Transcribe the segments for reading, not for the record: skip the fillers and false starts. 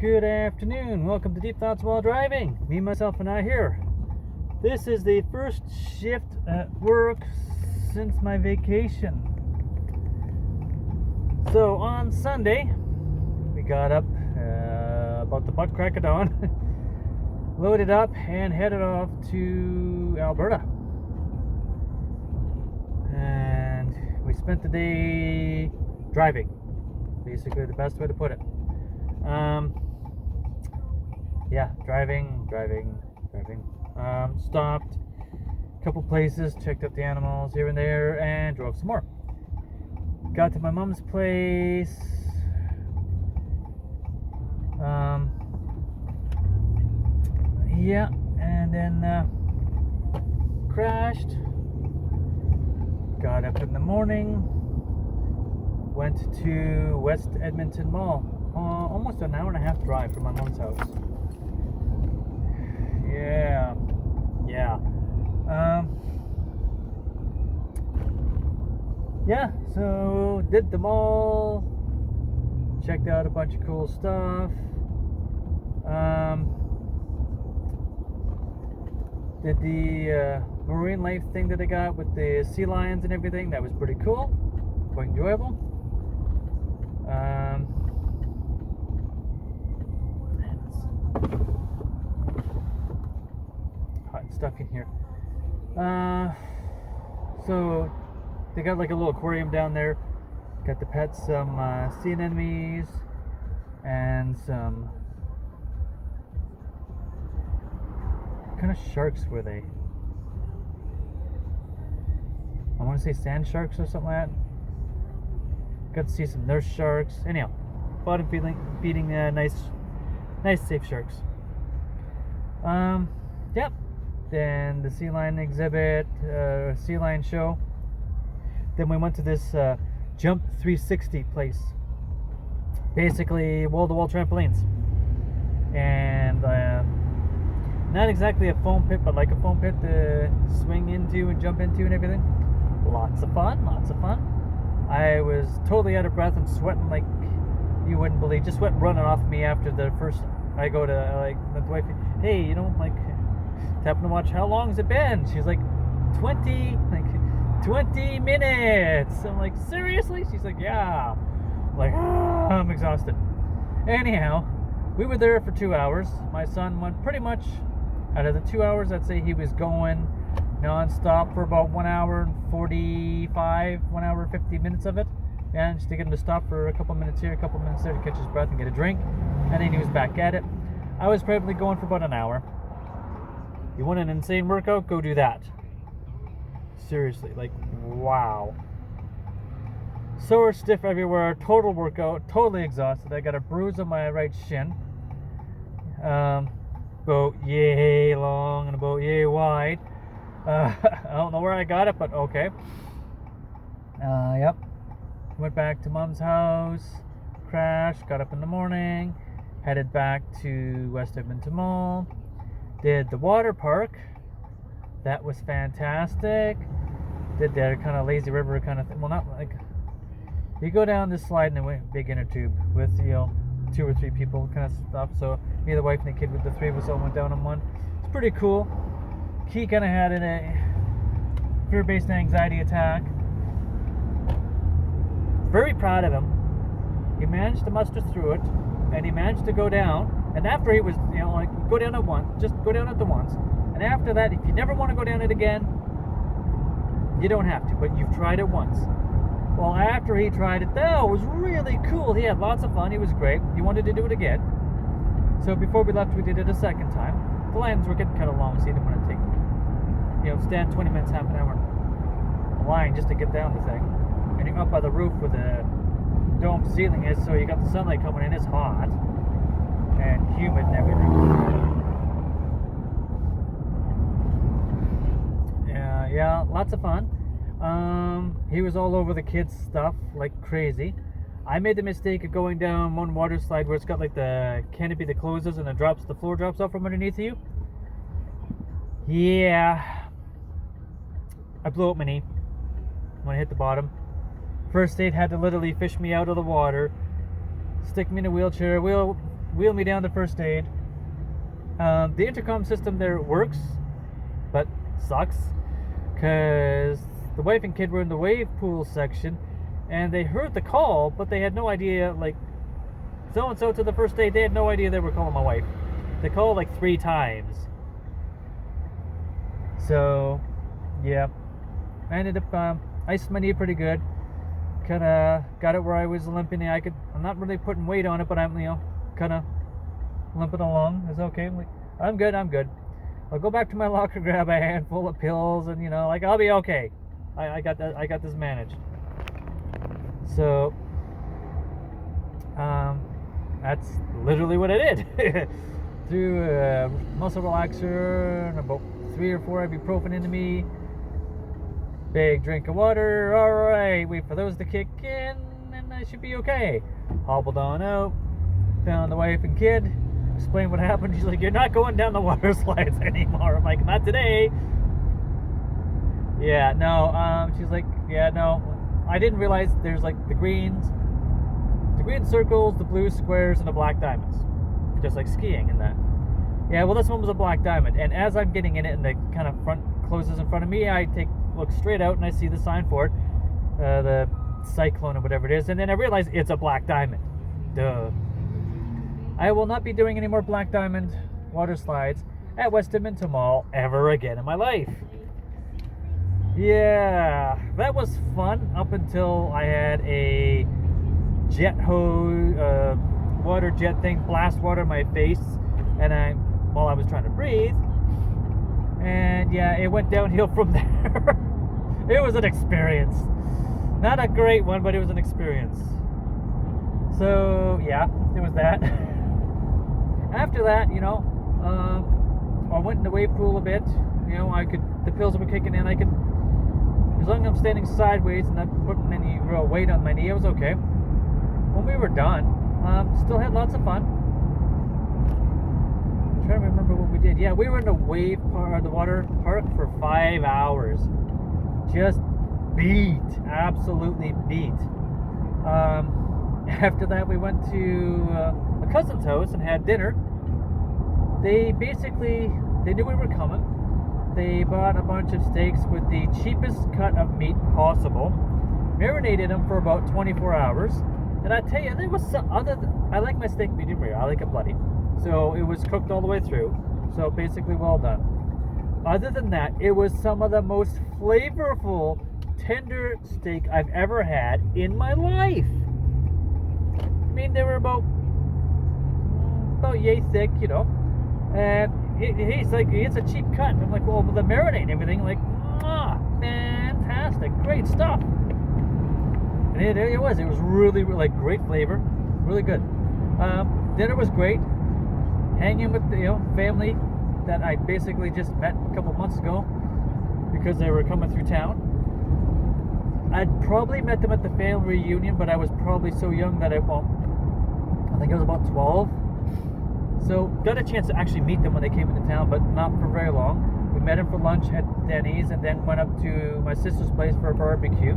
Good afternoon. Welcome to Deep Thoughts While Driving. Me, myself, and I here. This is the first shift at work since my vacation. So on Sunday, we got up about the butt crack of dawn, loaded up, and headed off to Alberta. And we spent the day driving. Basically, the best way to put it. Driving. Stopped a couple places, checked out the animals here and there, and drove some more. Got to my mom's place. And then crashed. Got up in the morning. Went to West Edmonton Mall. Almost an hour and a half drive from my mom's house. So did the mall, checked out a bunch of cool stuff, did the marine life thing that I got with the sea lions and everything. That was pretty cool, quite enjoyable. Hot stuff in here. So they got like a little aquarium down there. Got to pet some sea anemones and some. What kind of sharks were they? I want to say sand sharks or something like that. Got to see some nurse sharks. Anyhow, bottom feeding nice safe sharks. Then the sea lion exhibit, sea lion show. Then we went to this Jump 360 place. Basically, wall-to-wall trampolines. And not exactly a foam pit, but like a foam pit to swing into and jump into and everything. Lots of fun. I was totally out of breath and sweating like you wouldn't believe. Just sweat running off me after the first. I go to like the wife. Hey, tapping to watch. How long has it been? She's like 20 minutes. I'm like, seriously? She's like, yeah. I'm like, I'm exhausted. Anyhow, we were there for 2 hours. My son went pretty much out of the 2 hours. I'd say he was going non-stop for about 1 hour and 50 minutes of it. Managed to get him to stop for a couple minutes here, a couple minutes there to catch his breath and get a drink, and then he was back at it. I was probably going for about an hour. You want an insane workout? Go do that. Seriously, wow. Sore, stiff everywhere, total workout, totally exhausted. I got a bruise on my right shin. About yay long and about yay wide. I don't know where I got it, but okay. Went back to mom's house, crashed, got up in the morning, headed back to West Edmonton Mall, did the water park. That was fantastic. Did that kind of lazy river kind of thing. Well, not like you go down this slide in a big inner tube with 2 or 3 people kind of stuff. So me, the wife, and the kid with the 3 of us all went down on one. It's pretty cool. Key kind of had a fear-based anxiety attack. Very proud of him. He managed to muster through it, and he managed to go down. And after he was, go down at once, just go down at the once. And after that, if you never want to go down it again, you don't have to, but you've tried it once. Well, after he tried it, that was really cool. He had lots of fun. He was great. He wanted to do it again. So before we left, we did it a second time. The lines were getting kind of long, so he didn't want to take, stand 20 minutes, half an hour line just to get down the thing. And you're up by the roof where the dome ceiling is, so you got the sunlight coming in. It's hot and humid and everything. Yeah, lots of fun. He was all over the kids' stuff like crazy. I made the mistake of going down one water slide where it's got like the canopy that closes and the floor drops off from underneath you. Yeah, I blew up my knee when I hit the bottom. First aid had to literally fish me out of the water, stick me in a wheelchair, wheel me down to first aid. The intercom system there works, but sucks, because the wife and kid were in the wave pool section, and they heard the call, but they had no idea, like, so-and-so to the first aid. They had no idea they were calling my wife. They called like 3 times. So, yeah. I ended up iced my knee pretty good. Kind of got it where I was limping. I'm not really putting weight on it, but I'm, kind of limping along. It's okay. I'm good. I'll go back to my locker, grab a handful of pills, and I'll be okay. I got that. I got this managed. So, that's literally what I did. Threw a muscle relaxer and about 3 or 4 ibuprofen into me. Big drink of water. All right, wait for those to kick in, and I should be okay. Hobbled on out. Found the wife and kid. Explained what happened. She's like, "You're not going down the water slides anymore." I'm like, "Not today." Yeah, no. She's like, "Yeah, no. I didn't realize there's like the green circles, the blue squares, and the black diamonds, just like skiing and that." Yeah, well, this one was a black diamond, and as I'm getting in it, and the kind of front closes in front of me, I look straight out and I see the sign for it, the Cyclone or whatever it is, and then I realize it's a black diamond. Duh. I will not be doing any more black diamond water slides at West Edmonton Mall ever again in my life. Yeah, that was fun up until I had a jet hose, water jet thing blast water in my face, and while I was trying to breathe, and yeah, it went downhill from there. It was an experience. Not a great one, but it was an experience. So yeah, it was that. After that, I went in the wave pool a bit. The pills were kicking in. As long as I'm standing sideways and not putting any real weight on my knee, it was okay. When we were done, still had lots of fun. I'm trying to remember what we did. Yeah, we were in the water park for 5 hours. Just absolutely beat. After that, we went to a cousin's house and had dinner. They knew we were coming. They bought a bunch of steaks with the cheapest cut of meat possible, marinated them for about 24 hours. And I tell you, there was some I like my steak medium rare. I like it bloody. So it was cooked all the way through. So basically well done. Other than that, it was some of the most flavorful, tender steak I've ever had in my life. I mean, they were about yay thick, and he's like, it's a cheap cut. I'm like, well, with the marinade and everything, like, fantastic, great stuff. And it was really, really great flavor, really good. Dinner was great. Hanging with the family that I basically just met a couple months ago because they were coming through town. I'd probably met them at the family reunion, but I was probably so young that I think I was about 12. So got a chance to actually meet them when they came into town, but not for very long. We met them for lunch at Denny's and then went up to my sister's place for a barbecue.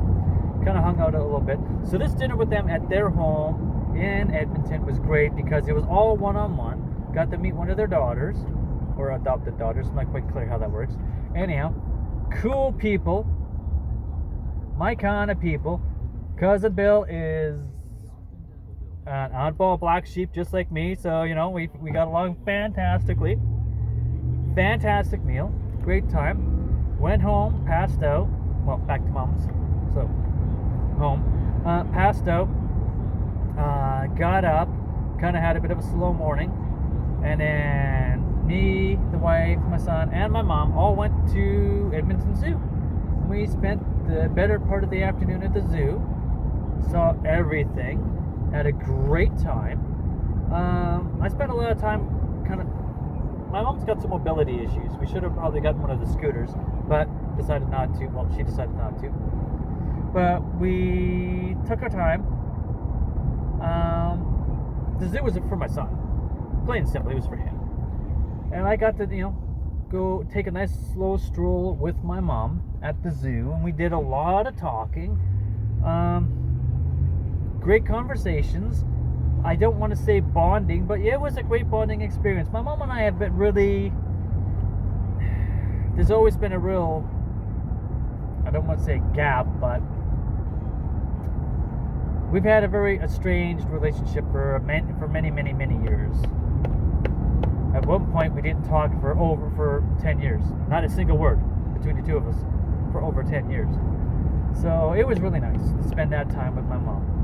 Kind of hung out a little bit. So this dinner with them at their home in Edmonton was great because it was all one-on-one. Got to meet one of their daughters, or adopted daughters. I'm not quite clear how that works. Anyhow, cool people. My kind of people. Cousin Bill is an oddball black sheep just like me, so we got along fantastically. Fantastic meal, great time. Went home, passed out. Well, back to mom's, so home. Passed out. Got up, kind of had a bit of a slow morning, and then me, the wife, my son, and my mom all went to Edmonton Zoo. We spent the better part of the afternoon at the zoo, saw everything, had a great time. I spent a lot of time my mom's got some mobility issues. We should have probably gotten one of the scooters, but decided not to. Well, she decided not to. But we took our time. The zoo was for my son. Plain and simple, it was for him. And I got to, go take a nice slow stroll with my mom at the zoo, and we did a lot of talking. Great conversations. I don't want to say bonding, but yeah, it was a great bonding experience. My mom and I have been really, there's always been a real, I don't want to say gap, but we've had a very estranged relationship for many years. At one point, we didn't talk for 10 years. Not a single word between the two of us for over 10 years. So it was really nice to spend that time with my mom.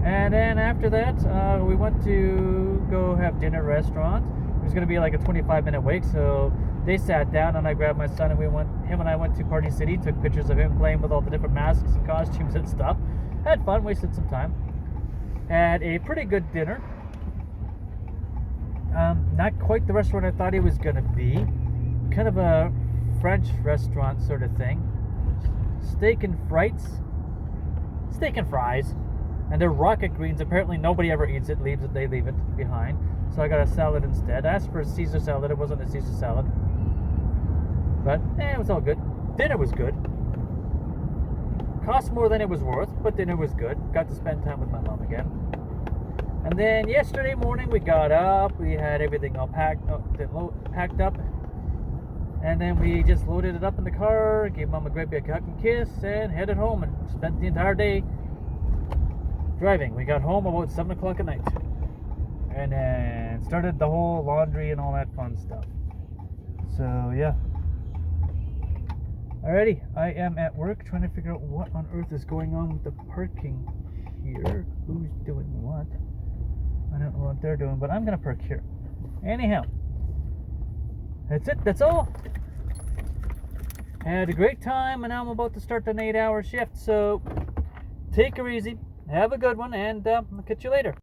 And then after that, we went to go have dinner at a restaurant. It was going to be like a 25-minute wait, so they sat down and I grabbed my son and him and I went to Party City, took pictures of him playing with all the different masks and costumes and stuff. Had fun, wasted some time. Had a pretty good dinner. Not quite the restaurant I thought it was going to be. Kind of a French restaurant sort of thing. Steak and fries. And they're rocket greens. Apparently nobody ever eats it, they leave it behind. So I got a salad instead. I asked for a Caesar salad. It wasn't a Caesar salad. But, it was all good. Dinner was good. Cost more than it was worth, but dinner was good. Got to spend time with my mom again. And then yesterday morning we got up, we had everything all packed up, and then we just loaded it up in the car, gave Mom a great big hug and kiss, and headed home and spent the entire day driving. We got home about 7 o'clock at night, and then started the whole laundry and all that fun stuff. So yeah. Alrighty, I am at work trying to figure out what on earth is going on with the parking here. Who's doing what? I don't know what they're doing, but I'm gonna park here. Anyhow, that's it. That's all. Had a great time, and now I'm about to start an 8-hour shift. So take her easy, have a good one, and I'll catch you later.